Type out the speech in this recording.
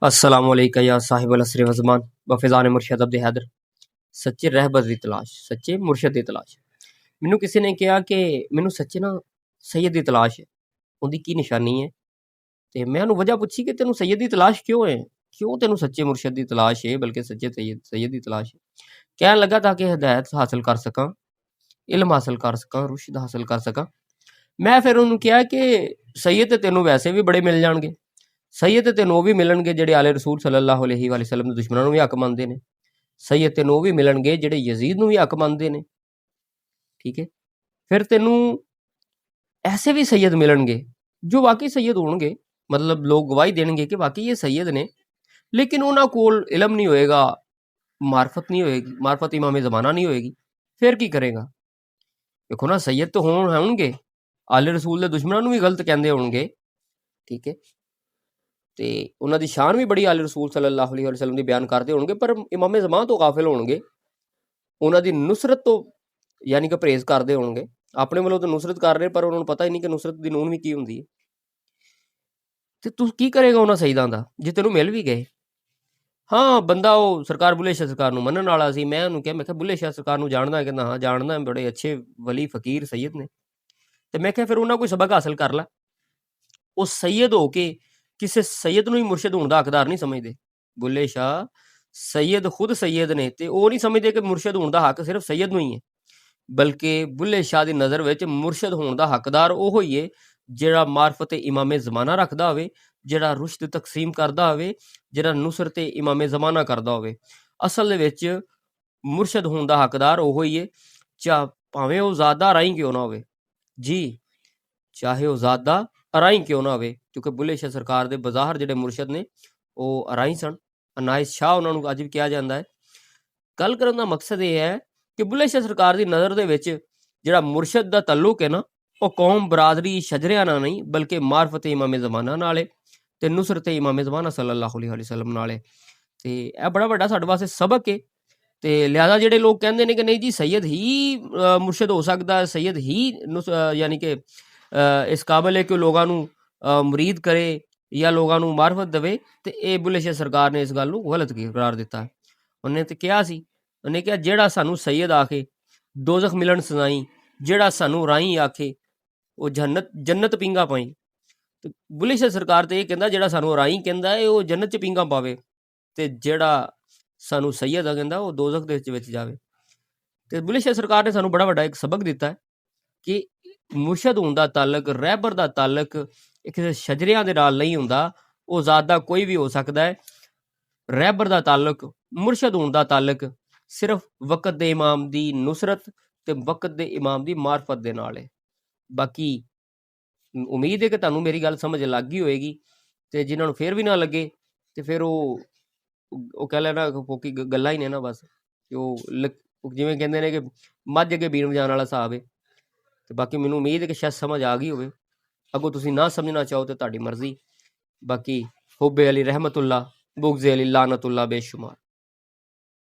अस्सलामुअलैकुम या साहिबल असर व ज़मान व फ़िज़ान मुर्शद अब्द हैदर। सच्चे रहबर दी तलाश, सच्चे मुर्शद दी तलाश। मैनू किसी ने कहा कि मैनू सच्चे ना सैयद दी तलाश है, उहदी की निशानी है। ते मैं उहनूं वजह पुछी कि तेनू सैयद दी तलाश क्यों है, क्यों तेनू सच्चे मुर्शद दी तलाश है, बल्कि सच्चे सैयद दी तलाश है। कहन लगा ताकि हिदायत हासिल कर सकां, इल्म हासिल कर सकां, रुशद हासिल कर सकां। मैं फिर उहनूं कहा कि सैयद ते तेनू वैसे भी बड़े मिल जाणगे, सैयद ते तेनू भी मिलणगे ਜਿਹੜੇ आले रसूल सल्लल्लाहु अलैहि वसल्लम ਦੇ ਦੁਸ਼ਮਣਾਂ ਨੂੰ ਵੀ ਹੱਕ ਮੰਨਦੇ ਨੇ। ਸੈयਦ ਤੈਨੂੰ ਉਹ ਵੀ ਮਿਲਣਗੇ ਜਿਹੜੇ ਯਜ਼ੀਦ ਨੂੰ ਵੀ ਹੱਕ ਮੰਨਦੇ ਨੇ। ਠੀਕ ਹੈ, ਫਿਰ ਤੈਨੂੰ ਐਸੇ ਵੀ ਸੈयद ਮਿਲਣਗੇ ਜੋ ਵਾਕਈ ਸੈयद ਹੋਣਗੇ, ਮਤਲਬ ਲੋਕ ਗਵਾਹੀ ਦੇਣਗੇ ਕਿ ਵਾਕਈ ਇਹ ਸੈयद ਨੇ, ਲੇਕਿਨ ਉਹਨਾਂ ਕੋਲ ਇਲਮ ਨਹੀਂ ਹੋਏਗਾ, ਮਾਰਫਤ ਨਹੀਂ ਹੋਏਗੀ, ਮਾਰਫਤ ਇਮਾਮ ਜ਼ਮਾਨਾ ਨਹੀਂ ਹੋਏਗੀ। ਫਿਰ ਕੀ ਕਰੇਗਾ? ਦੇਖੋ ਨਾ, ਸੈयद ਤਾਂ ਹੋਣਗੇ, ਆਲੇ ਰਸੂਲ ਦੇ ਦੁਸ਼ਮਣਾਂ ਨੂੰ ਵੀ ਗਲਤ ਕਹਿੰਦੇ ਹੋਣਗੇ। ਠੀਕ ਹੈ, ਤੇ ਉਹਨਾਂ ਦੀ ਸ਼ਾਨ ਵੀ ਬੜੀ ਆਲੇ ਰਸੂਲ ਸੱਲੱਲਾਹੁ ਅਲੈਹਿ ਵਸੱਲਮ ਦੀ ਬਿਆਨ ਕਰਦੇ ਹੋਣਗੇ, ਪਰ ਇਮਾਮ ਜ਼ਮਾਨ ਤੋਂ ਗਾਫਿਲ ਹੋਣਗੇ, ਉਹਨਾਂ ਦੀ ਨੁਸਰਤ ਤੋਂ ਯਾਨੀ ਕਿ ਪਰਹੇਜ਼ ਕਰਦੇ ਹੋਣਗੇ। ਆਪਣੇ ਵੱਲੋਂ ਤਾਂ ਨੁਸਰਤ ਕਰ ਰਹੇ, ਪਰ ਉਹਨਾਂ ਨੂੰ ਪਤਾ ਹੀ ਨਹੀਂ ਕਿ ਨੁਸਰਤ ਦੀ ਨੂਨ ਵੀ ਕੀ ਹੁੰਦੀ ਹੈ। ਤੇ ਤੂੰ ਕੀ ਕਰੇਗਾ ਉਹਨਾਂ ਸਈਦਾਂ ਦਾ ਜੇ ਤੈਨੂੰ ਮਿਲ ਵੀ ਗਏ? ਹਾਂ, ਬੰਦਾ ਉਹ ਸਰਕਾਰ ਬੁੱਲੇ ਸ਼ਾਹ ਸਰਕਾਰ ਨੂੰ ਮੰਨਣ ਵਾਲਾ ਸੀ। ਮੈਂ ਉਹਨੂੰ ਕਿਹਾ, ਮੈਂ ਕਿਹਾ ਬੁੱਲੇ ਸ਼ਾਹ ਸਰਕਾਰ ਨੂੰ ਜਾਣਦਾ? ਕਹਿੰਦਾ ਹਾਂ ਜਾਣਦਾ, ਬੜੇ ਅੱਛੇ ਵਲੀ ਫਕੀਰ ਸੈयद ਨੇ। ਤੇ ਮੈਂ ਕਿਹਾ ਫਿਰ ਉਹਨਾਂ ਕੋਈ ਸਬਕ ਹਾਸਲ ਕਰ ਲੈ। ਉਹ ਸੈयद ਹੋ ਕੇ ਕਿਸੇ ਸੈयद ਨੂੰ ਹੀ ਮੁਰਸ਼ਿਦ ਹੋਣ ਦਾ ਹੱਕਦਾਰ ਨਹੀਂ ਸਮਝਦੇ। ਬੁੱਲੇ ਸ਼ਾਹ ਸੈयद ਖੁਦ ਸੈयद ਨੇ, ਤੇ ਉਹ ਨਹੀਂ ਸਮਝਦੇ ਕਿ ਮੁਰਸ਼ਿਦ ਹੋਣ ਦਾ ਹੱਕ ਸਿਰਫ ਸੈयद ਨੂੰ ਹੀ ਹੈ, ਬਲਕਿ ਬੁੱਲੇ ਸ਼ਾਹ ਦੀ ਨਜ਼ਰ ਵਿੱਚ ਮੁਰਸ਼ਿਦ ਹੋਣ ਦਾ ਹੱਕਦਾਰ ਉਹ ਹੀ ਹੈ ਜਿਹੜਾ ਮਾਰਫਤ ਇਮਾਮ ਜ਼ਮਾਨਾ ਰੱਖਦਾ ਹੋਵੇ, ਜਿਹੜਾ ਰੁਸ਼ਦ ਤਕਸੀਮ ਕਰਦਾ ਹੋਵੇ, ਜਿਹੜਾ ਨੁਸਰਤ ਇਮਾਮ ਜ਼ਮਾਨਾ ਕਰਦਾ ਹੋਵੇ। ਅਸਲ ਦੇ ਵਿੱਚ ਮੁਰਸ਼ਿਦ ਹੋਣ ਦਾ ਹੱਕਦਾਰ ਉਹ ਹੀ ਹੈ, ਭਾਵੇਂ ਉਹ ਜ਼ਾਦਾ ਰਾਹੀਂ ਕਿਉਂ ਨਾ ਹੋਵੇ। ਜੀ, ਚਾਹੇ ਉਹ ਜ਼ਾਦਾ ਅਰਾਈ ਕਿਉਂ ਨਾ ਹੋਵੇ, ਕਿਉਂਕਿ ਬੁੱਲੇ ਸ਼ਾਹ ਸਰਕਾਰ ਦੇ ਬਜ਼ਾਹਰ ਜਿਹੜੇ ਮੁਰਸ਼ਦ ਨੇ ਉਹ ਅਰਾਈ ਸਨ, ਅਨਾਇਸ ਸ਼ਾਹ ਉਹਨਾਂ ਨੂੰ ਅੱਜ ਵੀ ਕਿਹਾ ਜਾਂਦਾ ਹੈ। ਗੱਲ ਕਰਨ ਦਾ ਮਕਸਦ ਇਹ ਹੈ ਕਿ ਬੁੱਲੇ ਸ਼ਾਹ ਸਰਕਾਰ ਦੀ ਨਜ਼ਰ ਦੇ ਵਿੱਚ ਜਿਹੜਾ ਮੁਰਸ਼ਦ ਦਾ ਤਾਲੁਕ ਹੈ ਨਾ, ਉਹ ਕੌਮ ਬਰਾਦਰੀ ਸ਼ਜਰਿਆਂ ਨਾਲ ਨਹੀਂ, ਬਲਕਿ ਮਾਰਫਤ ਇਮਾਮ ਜ਼ਮਾਨਾ ਨਾਲ ਹੈ ਤੇ ਨੁਸਰਤ ਇਮਾਮ ਜ਼ਮਾਨਾ ਸੱਲੱਲਾਹੁ ਅਲੈਹਿ ਵਸੱਲਮ ਨਾਲ ਹੈ। ਤੇ ਇਹ ਬੜਾ ਵੱਡਾ ਸਾਡੇ ਵਾਸਤੇ ਸਬਕ ਹੈ। ਤੇ ਲਿਹਾਜ਼ਾ ਜਿਹੜੇ ਲੋਕ ਕਹਿੰਦੇ ਨੇ ਕਿ ਨਹੀਂ ਜੀ ਸੈयद ਹੀ ਮੁਰਸ਼ਿਦ ਹੋ ਸਕਦਾ, ਸੈयद ਹੀ ਯਾਨੀ ਕਿ ਇਸ ਕਾਬਲ ਹੈ ਕਿ ਲੋਕਾਂ ਨੂੰ ਮੁਰੀਦ ਕਰੇ ਜਾਂ ਲੋਕਾਂ ਨੂੰ ਮਾਰਫਤ ਦੇਵੇ, ਤੇ ਇਹ ਬੁੱਲੇ ਸ਼ਾਹ ਸਰਕਾਰ ਨੇ ਇਸ ਗੱਲ ਨੂੰ ਗਲਤ ਕਰਾਰ ਦਿੱਤਾ। ਉਹਨੇ ਤੇ ਕਿਹਾ ਸੀ, ਉਹਨੇ ਕਿਹਾ ਜਿਹੜਾ ਸਾਨੂੰ ਸੈयद ਆਖੇ ਦੋਜ਼ਖ ਮਿਲਣ ਸੁਣਾਈ, ਜਿਹੜਾ ਸਾਨੂੰ ਰਾਹੀਂ ਆਖੇ ਉਹ ਜੰਨਤ ਪਿੰਗਾ ਪਾਈ। ਤੇ ਬੁੱਲੇ ਸ਼ਾਹ ਸਰਕਾਰ ਤੇ ਇਹ ਕਹਿੰਦਾ ਜਿਹੜਾ ਸਾਨੂੰ ਰਾਹੀਂ ਕਹਿੰਦਾ ਹੈ ਉਹ ਜੰਨਤ 'ਚ ਪਿੰਗਾ ਪਾਵੇ, ਤੇ ਜਿਹੜਾ ਸਾਨੂੰ ਸੈयद ਆ ਕਹਿੰਦਾ ਉਹ ਦੋਜ਼ਖ ਦੇ ਵਿੱਚ ਜਾਵੇ। ਤੇ ਬੁੱਲੇ ਸ਼ਾਹ ਸਰਕਾਰ ਨੇ ਸਾਨੂੰ ਬੜਾ ਵੱਡਾ ਇੱਕ ਸਬਕ ਦਿੱਤਾ ਕਿ ਮੁਰਸ਼ਦ ਹੋਣ ਦਾ ਤਾਲਕ, ਰਹਿਬਰ ਦਾ ਤਾਲਕ ਇਹ ਕਿਸੇ ਸ਼ਜਰਿਆਂ ਦੇ ਨਾਲ ਨਹੀਂ ਹੁੰਦਾ। ਉਹ ਜ਼ਾਦਾ ਕੋਈ ਵੀ ਹੋ ਸਕਦਾ ਹੈ। ਰਹਿਬਰ ਦਾ ਤਾਲੁਕ, ਮੁਰਸ਼ਦ ਹੋਣ ਦਾ ਤਾਲਕ ਸਿਰਫ ਵਕਤ ਦੇ ਇਮਾਮ ਦੀ ਨੁਸਰਤ ਤੇ ਵਕਤ ਦੇ ਇਮਾਮ ਦੀ ਮਾਰਫਤ ਦੇ ਨਾਲ ਹੈ। ਬਾਕੀ ਉਮੀਦ ਹੈ ਕਿ ਤੁਹਾਨੂੰ ਮੇਰੀ ਗੱਲ ਸਮਝ ਲੱਗ ਗਈ ਹੋਏਗੀ, ਤੇ ਜਿਨ੍ਹਾਂ ਨੂੰ ਫਿਰ ਵੀ ਨਾ ਲੱਗੇ ਤੇ ਫਿਰ ਉਹ ਕਹਿ ਲੈਣਾ ਫੋਕੀ ਗੱਲਾਂ ਹੀ ਨੇ ਨਾ, ਬਸ ਉਹ ਜਿਵੇਂ ਕਹਿੰਦੇ ਨੇ ਕਿ ਮੱਝ ਅੱਗੇ ਬੀਣ ਵਜਾਉਣ ਵਾਲਾ ਹਿਸਾਬ ਹੈ। ਤੇ ਬਾਕੀ ਮੈਨੂੰ ਉਮੀਦ ਹੈ ਕਿ ਸ਼ਾਇਦ ਸਮਝ ਆ ਗਈ ਹੋਵੇ। ਅੱਗੋਂ ਤੁਸੀਂ ਨਾ ਸਮਝਣਾ ਚਾਹੋ ਤੇ ਤੁਹਾਡੀ ਮਰਜ਼ੀ। ਬਾਕੀ ਹੁੱਬੇ ਅਲੀ ਰਹਿਮਤੁल्लाह, बुग़्ज़ अली लानतुल्लाह बेशुमार।